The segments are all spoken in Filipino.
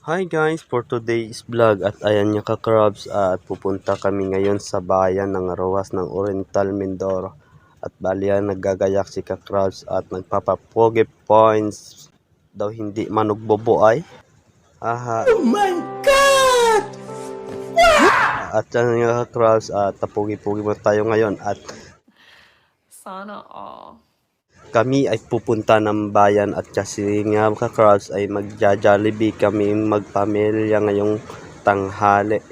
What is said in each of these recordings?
Hi guys, for today's vlog at ayan nga ka-crabs at pupunta kami ngayon sa bayan ng Rojas ng Oriental Mindoro. At balian naggagayak si ka-crabs at nagpapapogi points daw hindi manugboboay. Aha. Oh my God! At yan nga ka-crabs at tapogi-pogi mo tayo ngayon at sana all. kami ay pupunta ng bayan at kasi nga ka-crabs ay magja-Jollibee kami magpamilya ngayong tanghali.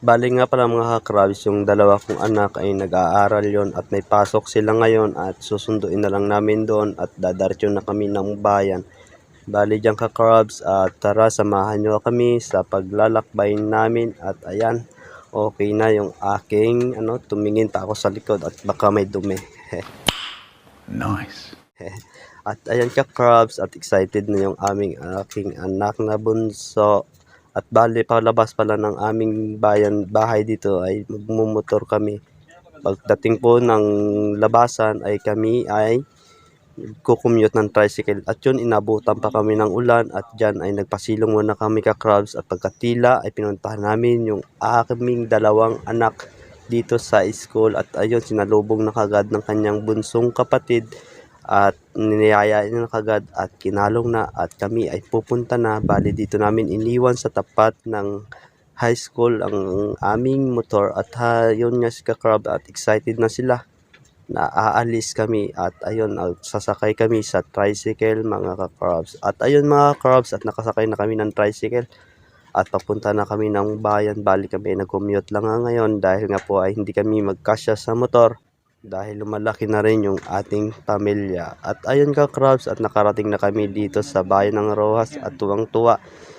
Bali nga pala mga ka-crabs, yung dalawa kong anak ay nag-aaral yon at may pasok sila ngayon at susunduin na lang namin doon at dadaretso na kami ng bayan. Bali dyan ka-crabs at tara samahan nyo kami sa paglalakbay namin at ayan, okay na yung aking tumingin pa ako sa likod at baka may dumi. Nice. At ayan ka-crabs at excited na yung aking anak na bunso. At bali palabas pala ng aming bahay dito ay magmumotor kami. Pagdating po ng labasan ay kami ay kukumute ng tricycle. At yun inabutan pa kami ng ulan at dyan ay nagpasilong muna kami ka-crabs. At pagkatila ay pinuntahan namin yung aming dalawang anak dito sa school. At ayun sinalubong na kagad ng kanyang bunsong kapatid. At niyaya niya na kagad at kinalong na at kami ay pupunta na. Bali dito namin iniwan sa tapat ng high school ang aming motor at yun nga si ka-crab at excited na sila na aalis kami at ayun sasakay kami sa tricycle mga ka-crabs. At ayun mga crabs at nakasakay na kami ng tricycle at papunta na kami ng bayan. Bali kami ay nag-commute lang nga ngayon dahil nga po ay hindi kami magkasya sa motor. Dahil lumalaki na rin yung ating pamilya. At ayun ka-crabs at nakarating na kami dito sa bayan ng Rojas at tuwang-tuwa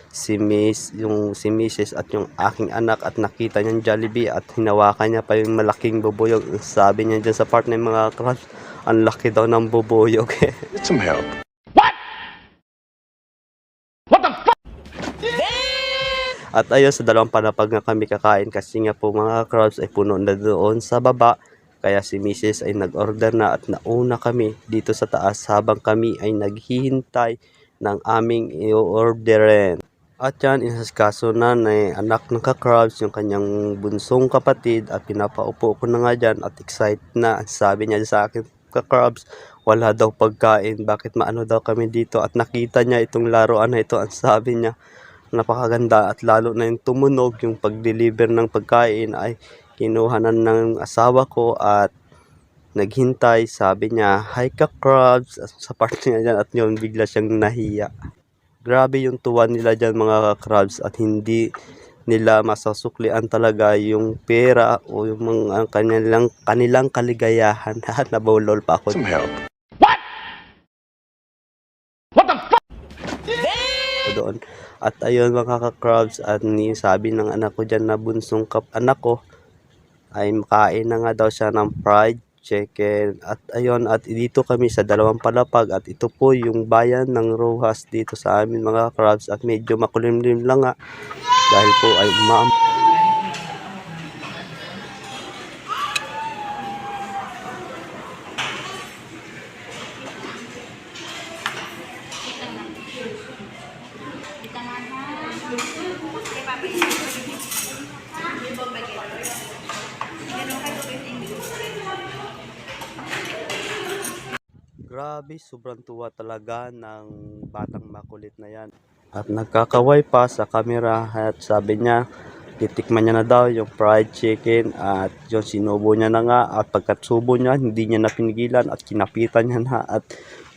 si Mrs. at yung aking anak at nakita niyang Jollibee at hinawakan niya pa yung malaking bubuyog. Sabi niya dyan sa part ng mga crabs, ang laki daw ng bubuyog. Get some help. At ayun sa dalawang palapag nga kami kakain kasi nga po mga crabs ay puno na doon sa baba. Kaya si Mrs. ay nag-order na at nauna kami dito sa taas habang kami ay naghihintay ng aming i-orderin. At yan, inaskaso na anak ng ka-crabs yung kanyang bunsong kapatid at pinapaupo ko na nga dyan at excited na. Sabi niya sa akin, ka-crabs, wala daw pagkain, bakit maano daw kami dito at nakita niya itong laruan na ito. Ang sabi niya, napakaganda at lalo na yung tumunog yung pag-deliver ng pagkain ay kinuha na ng asawa ko at naghintay. Sabi niya, hi ka-crabs sa part niya dyan at yun bigla siyang nahiya. Grabe yung tuwa nila dyan mga crabs at hindi nila masasuklian talaga yung pera o yung mga kanilang kaligayahan. Nabulol pa ako. Some help. Doon. At ayun mga ka-crabs at sabi ng anak ko dyan na bunsong anak ko ay makain na nga daw siya ng fried chicken. At ayun at dito kami sa dalawang palapag at ito po yung bayan ng Rojas dito sa amin mga crabs at medyo makulimlim lang nga dahil po ay grabe, sobrang tuwa talaga ng batang makulit na yan. At nagkakaway pa sa camera at sabi niya, titikman niya na daw yung fried chicken at yung sinubo niya na nga at pagkatsubo niya, hindi niya na pinigilan at kinapitan niya na at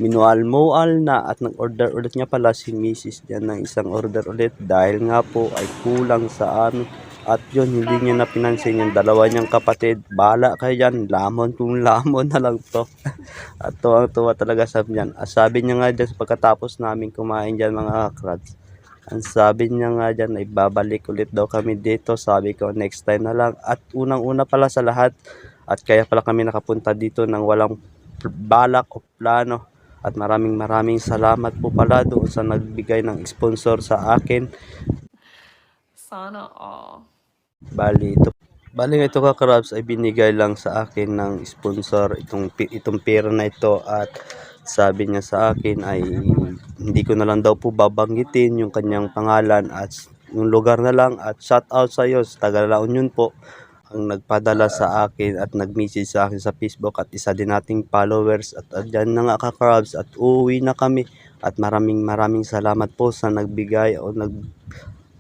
minual-mual na at nag-order ulit niya pala si Mrs. Diyan ng isang order ulit dahil nga po ay kulang sa amin. At yun, hindi niya na pinansin yung dalawa niyang kapatid. Bahala kayo dyan, lamon kung lamon na lang to. At tuwang-tuwa talaga sabi niyan. Sabi niya nga dyan pagkatapos namin kumain dyan mga crabs. Ang sabi niya nga dyan ay babalik ulit daw kami dito. Sabi ko next time na lang. At unang-una pala sa lahat. At kaya pala kami nakapunta dito ng walang balak o plano. At maraming salamat po pala doon sa nagbigay ng sponsor sa akin. Sana all. Bali nga ito ka-crabs ay binigay lang sa akin ng sponsor itong pera na ito at sabi niya sa akin ay hindi ko na lang daw po babanggitin yung kanyang pangalan at yung lugar na lang, at shout out sa iyo sa taga La Union po ang nagpadala sa akin at nag-message sa akin sa Facebook, at isa din nating followers. At dyan na nga ka-crabs, at uuwi na kami, at maraming salamat po sa nagbigay o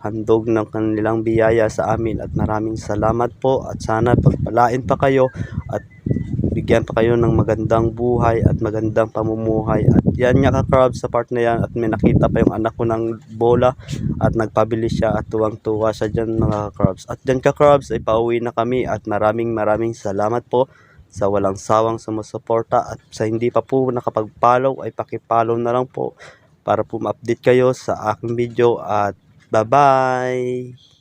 handog ng kanilang biyaya sa amin, at maraming salamat po, at sana pagpalain pa kayo at bigyan pa kayo ng magandang buhay at magandang pamumuhay. At yan nga ka-crabs, sa part na yan, at may nakita pa yung anak ko ng bola at nagpabili siya at tuwang-tuwa siya dyan mga ka-crabs. At dyan ka-crabs ay pauwi na kami, at maraming salamat po sa walang sawang sumusuporta, at sa hindi pa po nakapag-follow ay paki-follow na lang po para po ma-update kayo sa aking video. At bye-bye!